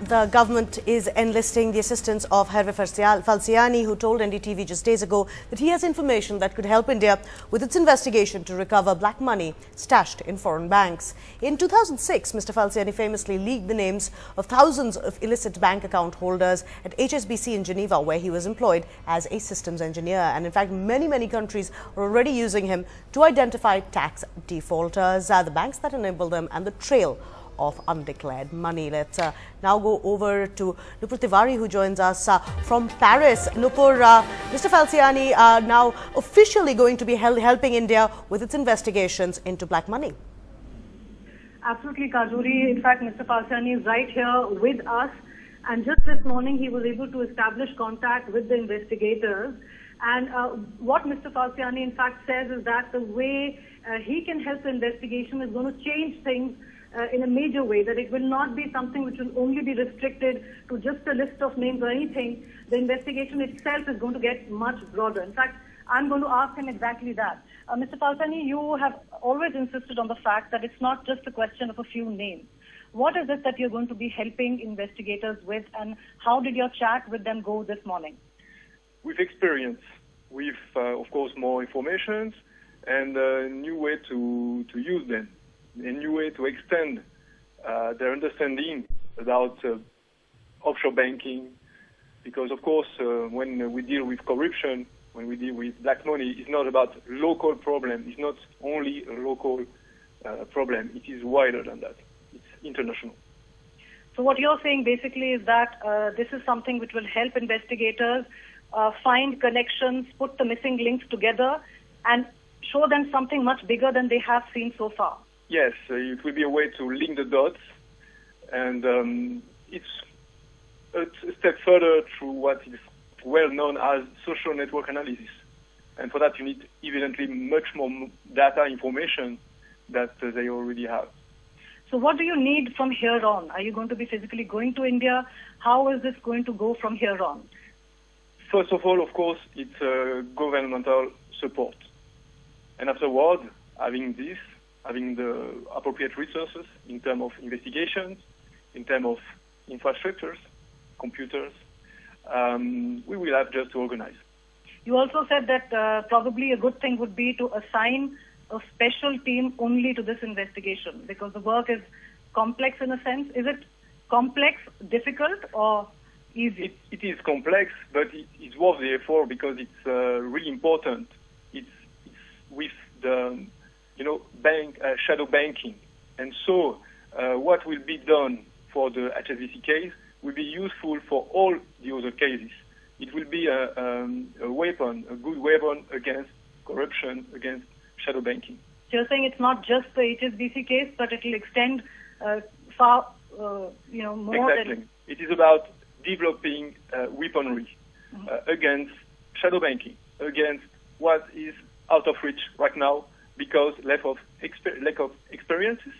The government is enlisting the assistance of Herve Falciani, who told NDTV just days ago that he has information that could help India with its investigation to recover black money stashed in foreign banks. In 2006, Mr. Falciani famously leaked the names of thousands of illicit bank account holders at HSBC in Geneva, where he was employed as a systems engineer. And in fact, many countries are already using him to identify tax defaulters, the banks that enable them, and the trail of undeclared money. Let's now go over to Nupur Tiwari, who joins us from Paris. Nupur, Mr. Falciani now officially going to be helping India with its investigations into black money. Absolutely, Kajuri. In fact, Mr. Falciani is right here with us. And just this morning, he was able to establish contact with the investigators. And what Mr. Falciani, in fact, says is that the way he can help the investigation is going to change things in a major way, that it will not be something which will only be restricted to just a list of names or anything. The investigation itself is going to get much broader. In fact, I'm going to ask him exactly that. Mr. Falciani, you have always insisted on the fact that it's not just a question of a few names. What is it that you're going to be helping investigators with, and how did your chat with them go this morning? With experience, with, of course, more information and a new way to use them. A new way to extend their understanding about offshore banking, because of course when we deal with corruption, when we deal with black money, it's not about local problem. It's not only a local problem. It is wider than that. It's international. So what you're saying basically is that this is something which will help investigators find connections, put the missing links together, and show them something much bigger than they have seen so far. Yes, it will be a way to link the dots, and it's a step further through what is well known as social network analysis. And for that, you need evidently much more data information that they already have. So what do you need from here on? Are you going to be physically going to India? How is this going to go from here on? First of all, of course, it's governmental support. And afterward, having the appropriate resources in terms of investigations, in terms of infrastructures, computers, we will have just to organize. You also said that probably a good thing would be to assign a special team only to this investigation, because the work is complex in a sense. Is it complex, difficult, or easy? It is complex, but it's worth the effort because it's really important. It's with the shadow banking. And so what will be done for the HSBC case will be useful for all the other cases. It will be a weapon, a good weapon against corruption, against shadow banking. So you're saying it's not just the HSBC case, but it will extend far, more. Exactly. It is about developing weaponry against shadow banking, against what is out of reach right now, because lack of experiences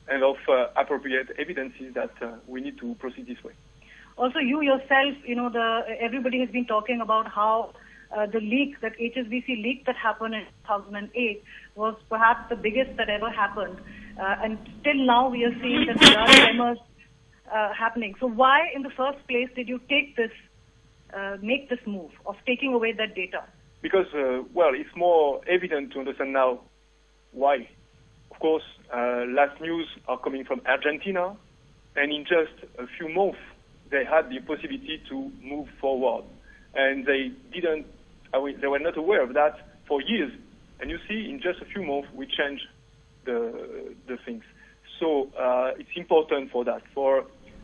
and of appropriate evidences that we need to proceed this way. Also, you yourself, everybody has been talking about how the leak, that HSBC leak that happened in 2008 was perhaps the biggest that ever happened. And still now we are seeing that there are tremors happening. So why in the first place did you make this move of taking away that data? Because, it's more evident to understand now why. Of course, last news are coming from Argentina, and in just a few months, they had the possibility to move forward. And they were not aware of that for years. And you see, in just a few months, we changed the things. So it's important for that.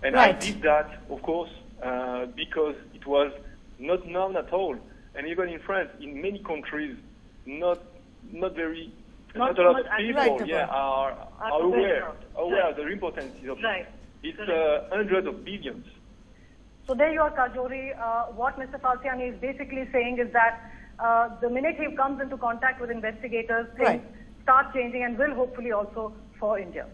And right. I did that, of course, because it was not known at all. And even in France, in many countries, not a lot of people are aware of the importance of it. It's hundreds of billions. So there you are, Kajori. What Mr. Falciani is basically saying is that the minute he comes into contact with investigators, things start changing and will hopefully also for India.